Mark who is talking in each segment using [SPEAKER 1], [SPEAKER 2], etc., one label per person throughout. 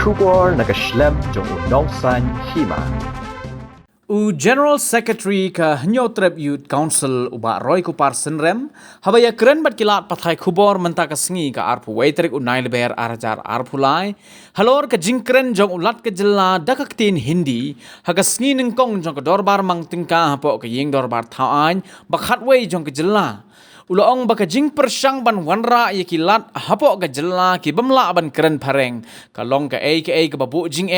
[SPEAKER 1] Kubor nakaslem jong unongsan hima.
[SPEAKER 2] General Secretary ka Nyotrep Youth Council uba Roy Kupar Senrem habaya keren bat kilat pathai khubor menta ka sngi ka arpu waitrik unai leber arajar arpulai halor ka jingkren jong ulat ka jilla dakaktin Hindi haga sngi ningkong jong ka dorbar mang tingka hapo ka yeng dorbar thawan bakhat wei jong ka jilla Ulaong baka jing persang ban wanra ye kilat hapo ka jilla ki bamla ban keren pareng kalong ka ka babu jing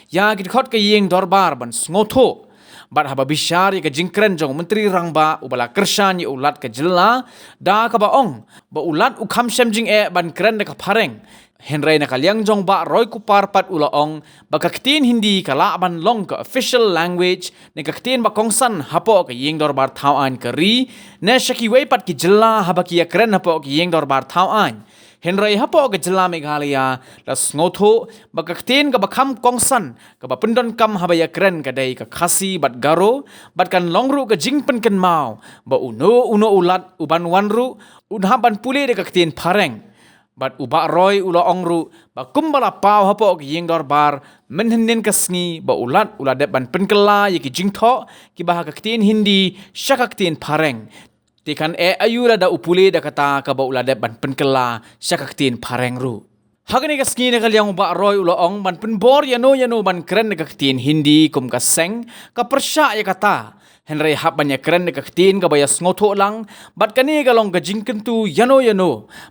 [SPEAKER 2] ya ki khot ka yeng dorbar ban sngoto Bat haba bishar ye ka jingkren jong menteri rangba ubala kershan ye ulat ka jilla da ka baong ba ulat ukham sem jing ban kren ka pareng Henry na kalyang jong ba Roy Kupar pat ulaong baka ktin Hindi kala ban long ka official language ne ka ktin ba kongsan hapo ka yeng dorbar thawan kari ne shaki wei pat ki jilla haba ki kren hapo ka yeng dorbar thawan Henry hapo ka jilla Meghalaya la snotho baka ktin ka bakham kongsan ka ba pendon kam haba ya kren ka dai ka khasi bat garo bat kan longru ka jingpen kan mau ba uno ulat uban wanru unhaban pule de ka ktin pareng Bat uba roy ula ongru ba kumbala pau hapo ki yeng dorbar menhenden ka sngi ba ulat dep ban penkela ye ki jingtho ki bah ka ktin Hindi syaka ktin pareng tikan ayura da upule da kata ka ba dep ban penkela syaka ktin pareng ru Hagani ka sngi na kalyang uba roy ula ong ban penbor yano ban keren ka ktin Hindi kum ka seng ka persya ye kata Henry hap banyak keren ka ktin ka bayas ngoto lang bat kani galong ka jingkentu yano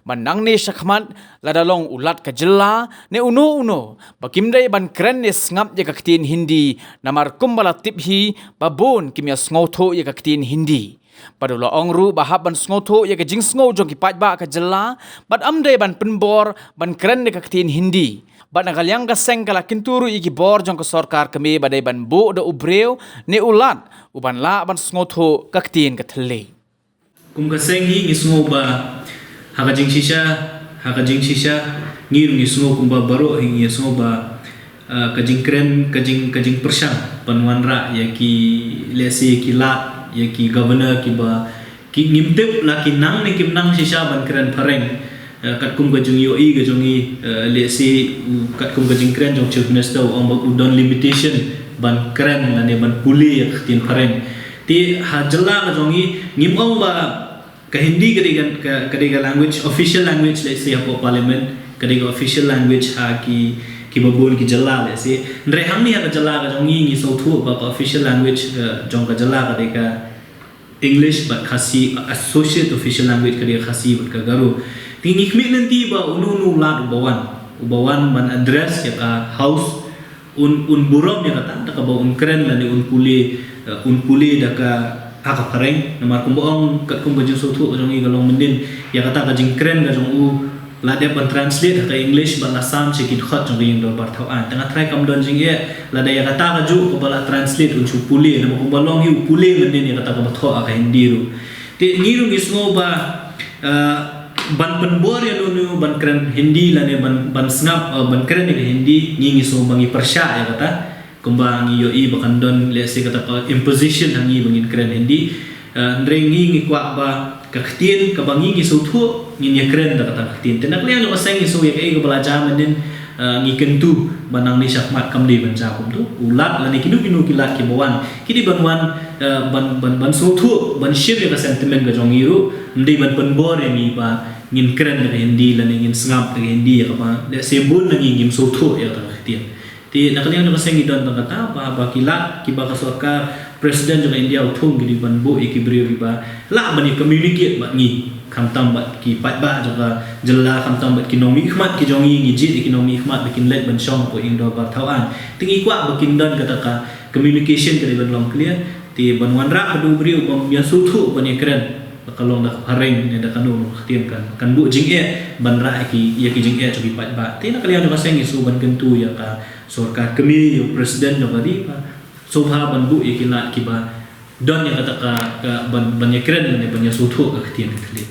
[SPEAKER 2] manang ni syakmat ladalong ulat ka jella ne uno bakimdai ban keren ni ngap ye ka ktin Hindi namar kumbala tiphi babon kimya ngoto ye ka ktin Hindi Padula ongru bahap ban ngoto ye ka jing ngo jong ki patba ka jella bat amdai ban penbor ban keren ni ka ktin Hindi Bat nakalyang kaseng kala kinturu iki bor jong ka sarkar kami badai ban bu da ubreu ni ulat uban la ban sngoto kaktin ka thale
[SPEAKER 3] kum kaseng hi ngisngo ba hakajing shisha ngir ngisngo kum ba baro hi ngisngo ba kajing kren kajing persang panwanra ya ki lesi ki la ya ki governor ki ba ki ngimtep la ki nang ni kim nang shisha ban kren pareng kat kum ka jung yoi ka jungi lesi kat kum ka jing kren jong chief minister om udon limitation ban kren lane ban puli ya tin pareng ti hajla ka jungi ngimong ba ka Hindi kadiga language official language lesi apo parliament kadiga official language ha ki babul ki jalla lesi ndre hamni ha ka jalla ka jungi ngi so thu ba official language jong ka jalla kadiga English but khasi associate official language kadiga khasi but ka garu Tingikmik nanti ba unu lat ubawan ban address ya ka house burom ya kata da ka ba keren la ni puli da ka aka pareng namar kumbaong kat kumba jung so thu jong i galong mendin ya kata ka jing keren da jong la de ban translate ka English ban asam sikit khat jong yeng dor bar thawan tengah try kam don jing la da ya kata ka ju ko bala translate un chu puli na ko balong hi puli mendin ya kata ka ba tho aka Hindi ru ti ngiru gisngo ba ban penbor ya dulu ban keren Hindi lane ban snap ban keren ni Hindi ngingi so bangi persya ya kata kumbang yoi bakan don lesi kata imposition hangi bangin keren Hindi ndrengi ngi kwa ba kaktin ka bangi ngi so thu ngi keren da kata kaktin tenak liang no seng so ya kai ko belajar mendin ngi kentu banang ni syakmat kamdi ban jakum tu ulat lane kinu kilat ki bawan kidi banwan ban so thu ban ship ya sentiment ga jongiru ndi ban penbor ya ni ba ngin keren dengan Hindi lan ngin ngap dengan Hindi ya apa de sembun nang ngim so thu ya ta khtian ti nakaliang no kaseng idon ta kata ba kila ki ba ka sarkar president jong India uthung gi ban bu ikibri ba la bani communicate ba ngi khamtam ba ki pat ba jaga jella khamtam ba kinomi khmat ki jong ngi jit kinomi khmat bikin let ban shong ko indo ba thawan tingi kwa ba kin don kata ka communication kali ban long clear ti ban wanra kadu bri ubam ya so thu bani keren kalau nak hareng ni dah kanu khtiam kan bu jing ban ra ki ya ki jing chobi pat ba ti nak kalian ka seng isu ban kentu ya ka sarkar kami yo president no bari ba sobha ban bu ya ki lat ki ba don ya kata ka ban ya keren ni ban ya so thu ka khtiam khli